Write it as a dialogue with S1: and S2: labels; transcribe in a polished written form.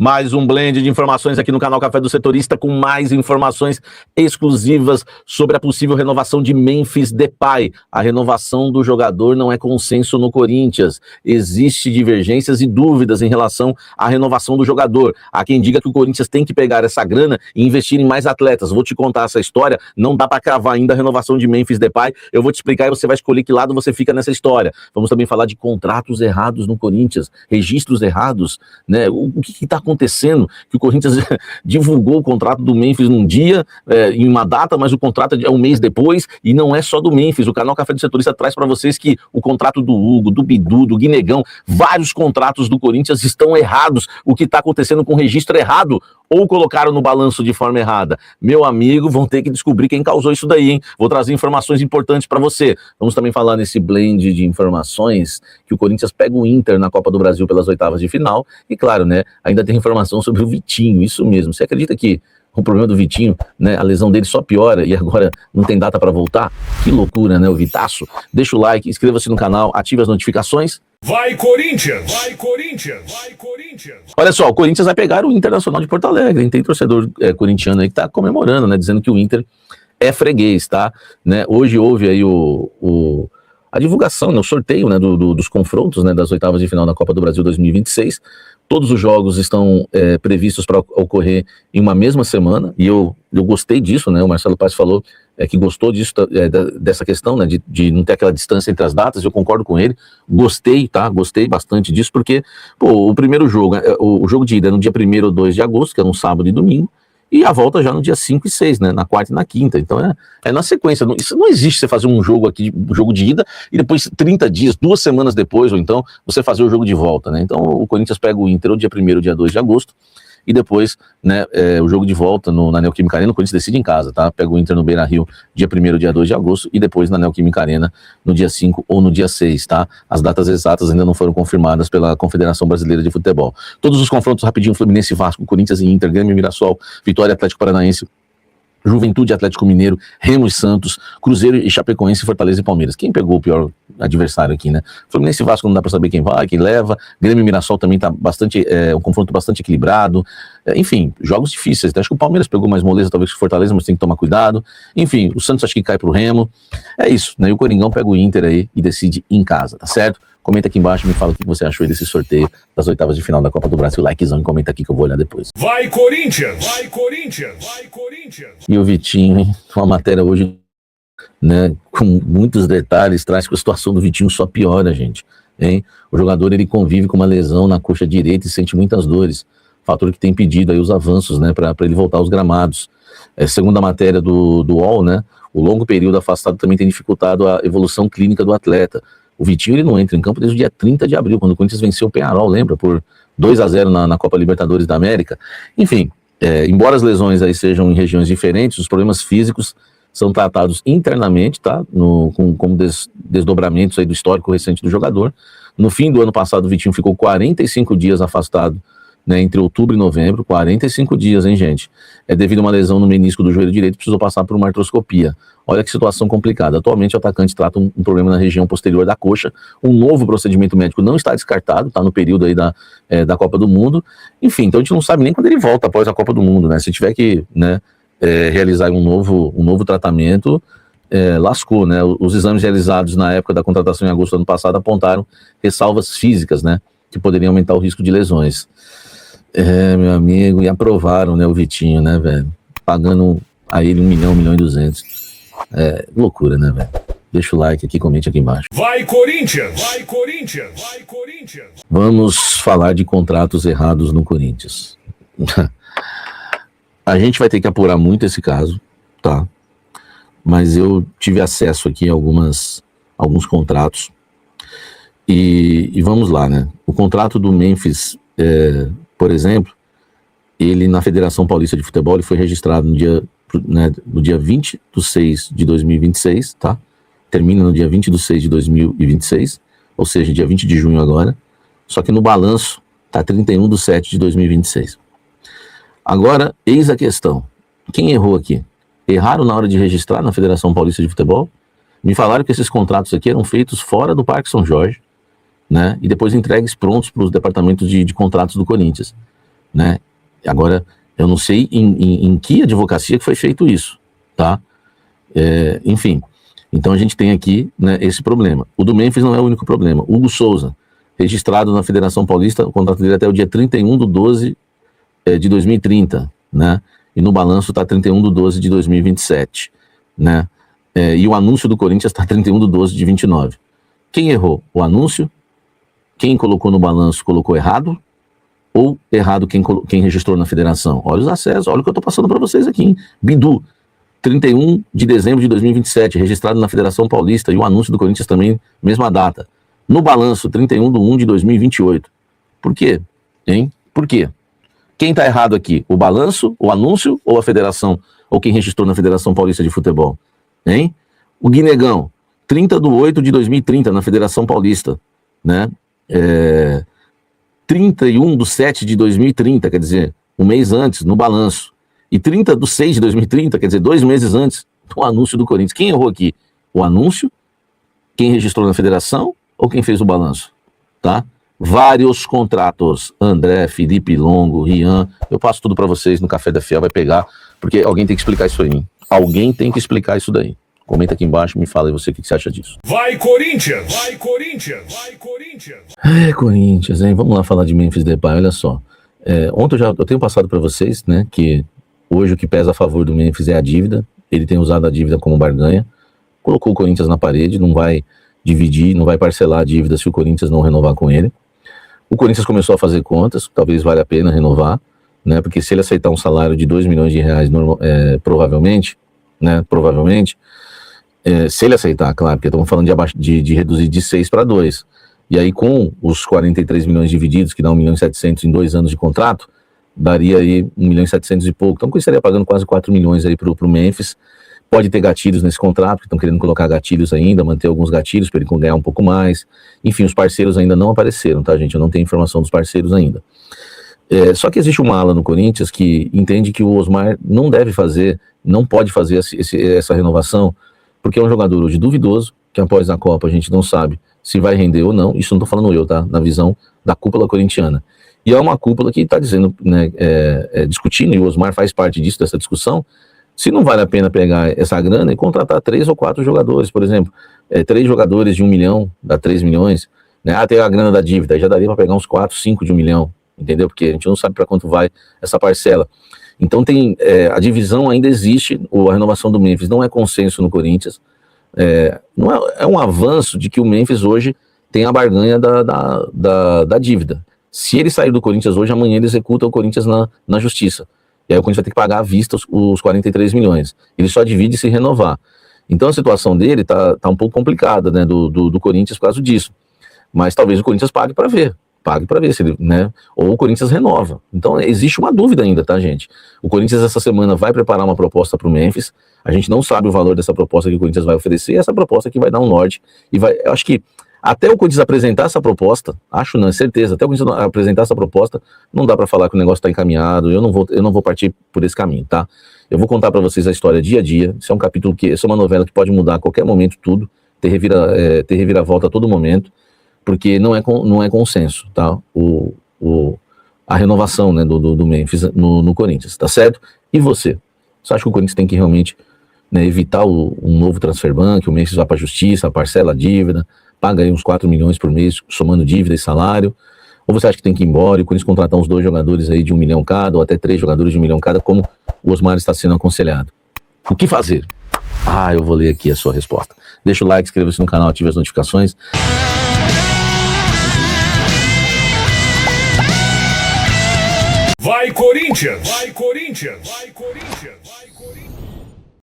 S1: Mais um blend de informações aqui no canal Café do Setorista, com mais informações exclusivas sobre a possível renovação de Memphis Depay. A renovação do jogador não é consenso no Corinthians. Existem divergências e dúvidas em relação à renovação do jogador. Há quem diga que o Corinthians tem que pegar essa grana e investir em mais atletas. Vou te contar essa história, não dá para cravar ainda a renovação de Memphis Depay. Eu vou te explicar e você vai escolher que lado você fica nessa história. Vamos também falar de contratos errados no Corinthians, registros errados, né? O que está acontecendo, que o Corinthians divulgou o contrato do Memphis num dia, em uma data, mas o contrato é um mês depois, e não é só do Memphis. O canal Café do Setorista traz para vocês que o contrato do Hugo, do Bidu, do Guinegão, vários contratos do Corinthians estão errados. O que está acontecendo com o registro errado, ou colocaram no balanço de forma errada? Meu amigo, vão ter que descobrir quem causou isso daí, hein? Vou trazer informações importantes para você. Vamos também falar nesse blend de informações que o Corinthians pega o Inter na Copa do Brasil pelas oitavas de final, e claro, né, ainda tem informação sobre o Vitinho, isso mesmo. Você acredita que o problema do Vitinho, né, a lesão dele só piora e agora não tem data para voltar? Que loucura, né, o Vitaço? Deixa o like, inscreva-se no canal, ative as notificações.
S2: Vai Corinthians! Vai Corinthians! Vai Corinthians!
S1: Olha só, o Corinthians vai pegar o Internacional de Porto Alegre, hein? Tem torcedor corintiano aí que tá comemorando, né, dizendo que o Inter é freguês, tá? Né? Hoje houve aí a divulgação, né, o sorteio, né, dos confrontos, né, das oitavas de final da Copa do Brasil 2026. Todos os jogos estão previstos para ocorrer em uma mesma semana, e eu gostei disso, né? O Marcelo Paes falou que gostou disso, dessa questão, né, de não ter aquela distância entre as datas. Eu concordo com ele, gostei, tá? Gostei bastante disso, porque, pô, o primeiro jogo, o jogo de ida é no dia 1º ou 2 de agosto, que é um sábado e domingo, e a volta já no dia 5 e 6, né, na quarta e na quinta. Então é na sequência. Isso não existe, você fazer um jogo aqui, um jogo de ida, e depois 30 dias, 2 semanas depois, ou então você fazer o jogo de volta, né? Então o Corinthians pega o Inter o dia 1º ou dia 2 de agosto, e depois, né, o jogo de volta na Neoquímica Arena. O Corinthians decide em casa, tá? Pega o Inter no Beira-Rio dia 1º ou dia 2 de agosto, e depois na Neoquímica Arena no dia 5 ou no dia 6, tá? As datas exatas ainda não foram confirmadas pela Confederação Brasileira de Futebol. Todos os confrontos rapidinho: Fluminense, Vasco, Corinthians e Inter, Grêmio, Mirassol, Vitória, Atlético Paranaense, Juventude, Atlético Mineiro, Remo e Santos, Cruzeiro e Chapecoense, Fortaleza e Palmeiras. Quem pegou o pior adversário aqui, né? Fluminense e Vasco não dá para saber quem vai, quem leva. Grêmio e Mirassol também tá um confronto bastante equilibrado. Enfim, jogos difíceis. Acho que o Palmeiras pegou mais moleza, talvez, que o Fortaleza, mas tem que tomar cuidado. Enfim, o Santos acho que cai pro Remo. É isso, né? E o Coringão pega o Inter aí e decide em casa, tá certo? Comenta aqui embaixo, me fala o que você achou desse sorteio das oitavas de final da Copa do Brasil. Likezão e comenta aqui que eu vou olhar depois.
S2: Vai Corinthians! Vai Corinthians! Vai Corinthians!
S1: E o Vitinho, hein? Uma matéria hoje, né, com muitos detalhes, traz que a situação do Vitinho só piora, gente, hein? O jogador, ele convive com uma lesão na coxa direita e sente muitas dores, fator que tem impedido aí os avanços, né, para ele voltar aos gramados. Segundo a matéria do UOL, né, o longo período afastado também tem dificultado a evolução clínica do atleta. O Vitinho, ele não entra em campo desde o dia 30 de abril, quando o Corinthians venceu o Peñarol, lembra? Por 2-0 na Copa Libertadores da América. Enfim, embora as lesões aí sejam em regiões diferentes, os problemas físicos são tratados internamente, tá? Com desdobramentos aí do histórico recente do jogador. No fim do ano passado, o Vitinho ficou 45 dias afastado, né, entre outubro e novembro. 45 dias, hein, gente? Devido a uma lesão no menisco do joelho direito, precisou passar por uma artroscopia. Olha que situação complicada. Atualmente, o atacante trata um problema na região posterior da coxa. Um novo procedimento médico não está descartado, tá no período aí da Copa do Mundo. Enfim, então a gente não sabe nem quando ele volta após a Copa do Mundo, né? Se tiver que, né, realizar um novo tratamento, lascou, né? Os exames realizados na época da contratação em agosto do ano passado apontaram ressalvas físicas, né, que poderiam aumentar o risco de lesões. Meu amigo, e aprovaram, né, o Vitinho, né, velho? Pagando a ele 1 milhão, 1 milhão e 200. Loucura, né, velho? Deixa o like aqui, comente aqui embaixo.
S2: Vai Corinthians! Vai Corinthians! Vai Corinthians!
S1: Vamos falar de contratos errados no Corinthians. A gente vai ter que apurar muito esse caso, tá? Mas eu tive acesso aqui a alguns contratos. E vamos lá, né? O contrato do Memphis, por exemplo, ele na Federação Paulista de Futebol, ele foi registrado no dia 20/6 de 2026, tá? Termina no dia 20/6 de 2026, ou seja, dia 20 de junho agora. Só que no balanço tá 31/7 de 2026. Agora, eis a questão. Quem errou aqui? Erraram na hora de registrar na Federação Paulista de Futebol? Me falaram que esses contratos aqui eram feitos fora do Parque São Jorge, né? E depois entregues prontos para os departamentos de contratos do Corinthians. né? Agora, eu não sei em que advocacia que foi feito isso, tá? Enfim, então a gente tem aqui, né, esse problema. O do Memphis não é o único problema. Hugo Souza, registrado na Federação Paulista, o contrato dele é até o dia 31/12 de 2030, né? E no balanço está 31/12 de 2027, né? E o anúncio do Corinthians está 31/12 de 29. Quem errou? O anúncio? Quem colocou no balanço colocou errado? Ou errado quem registrou na federação? Olha os acessos, olha o que eu estou passando para vocês aqui, hein? Bidu, 31 de dezembro de 2027, registrado na Federação Paulista, e o anúncio do Corinthians também, mesma data. No balanço, 31/1 de 2028. Por quê? Hein? Por quê? Quem está errado aqui? O balanço, o anúncio ou a federação? Ou quem registrou na Federação Paulista de Futebol? Hein? O Guinegão, 30/8 de 2030, na Federação Paulista, né? 31/7 de 2030, quer dizer, um mês antes, no balanço. E 30/6 de 2030, quer dizer, 2 meses antes, do anúncio do Corinthians. Quem errou aqui? O anúncio, quem registrou na federação ou quem fez o balanço? Tá? Vários contratos. André, Felipe Longo, Rian. Eu passo tudo para vocês no Café da Fiel, vai pegar, porque alguém tem que explicar isso aí. Hein? Alguém tem que explicar isso daí. Comenta aqui embaixo, me fala aí você o que você acha disso.
S2: Vai, Corinthians! Vai, Corinthians! Vai, Corinthians!
S1: Corinthians, hein? Vamos lá falar de Memphis Depay, olha só. Ontem eu tenho passado para vocês, né, que hoje o que pesa a favor do Memphis é a dívida. Ele tem usado a dívida como barganha. Colocou o Corinthians na parede, não vai dividir, não vai parcelar a dívida se o Corinthians não renovar com ele. O Corinthians começou a fazer contas, talvez valha a pena renovar, né, porque se ele aceitar um salário de 2 milhões de reais, provavelmente, se ele aceitar, claro, porque estamos falando de reduzir de 6 para 2. E aí com os 43 milhões divididos, que dá 1.700.000 em 2 anos de contrato, daria aí 1.700.000 e pouco. Então, ele estaria pagando quase 4 milhões aí pro Memphis. Pode ter gatilhos nesse contrato, que estão querendo colocar gatilhos ainda, manter alguns gatilhos para ele ganhar um pouco mais. Enfim, os parceiros ainda não apareceram, tá, gente? Eu não tenho informação dos parceiros ainda. Só que existe uma ala no Corinthians que entende que o Osmar não deve fazer, não pode fazer essa renovação, porque é um jogador hoje duvidoso, que após a Copa a gente não sabe se vai render ou não. Isso não estou falando eu, tá? Na visão da cúpula corintiana. E é uma cúpula que está dizendo, né, discutindo, e o Osmar faz parte disso, dessa discussão, se não vale a pena pegar essa grana e contratar 3 ou 4 jogadores, por exemplo, 3 jogadores de 1 milhão, dá 3 milhões, né? Tem a grana da dívida, aí já daria para pegar uns 4, 5 de 1 milhão, entendeu? Porque a gente não sabe para quanto vai essa parcela. Então a divisão ainda existe, a renovação do Memphis não é consenso no Corinthians, não é um avanço de que o Memphis hoje tem a barganha da dívida. Se ele sair do Corinthians hoje, amanhã ele executa o Corinthians na justiça. E aí o Corinthians vai ter que pagar à vista os 43 milhões. Ele só divide se renovar. Então a situação dele tá um pouco complicada, né, do Corinthians por causa disso. Mas talvez o Corinthians pague para ver se ele, né, ou o Corinthians renova. Então existe uma dúvida ainda, tá, gente? O Corinthians essa semana vai preparar uma proposta para o Memphis. A gente não sabe o valor dessa proposta que o Corinthians vai oferecer, essa proposta que vai dar um norte. Eu acho que até o Corinthians apresentar essa proposta, é certeza, até o Corinthians apresentar essa proposta, não dá para falar que o negócio está encaminhado. Eu não vou partir por esse caminho, tá? Eu vou contar para vocês a história dia a dia. Isso é um capítulo isso é uma novela que pode mudar a qualquer momento tudo, ter reviravolta a todo momento, porque não é consenso, tá? A renovação, né, do Memphis no Corinthians, tá certo? E você? Você acha que o Corinthians tem que realmente, né, evitar um novo transfer ban, que o Memphis vá para a justiça, parcela a dívida, paga aí uns 4 milhões por mês, somando dívida e salário? Ou você acha que tem que ir embora e o Corinthians contratar uns 2 jogadores aí de 1 milhão cada, ou até 3 jogadores de 1 milhão cada, como o Osmar está sendo aconselhado? O que fazer? Eu vou ler aqui a sua resposta. Deixa o like, inscreva-se no canal, ative as notificações.
S2: Vai, Corinthians! Vai, Corinthians! Vai, Corinthians! Vai, Corinthians!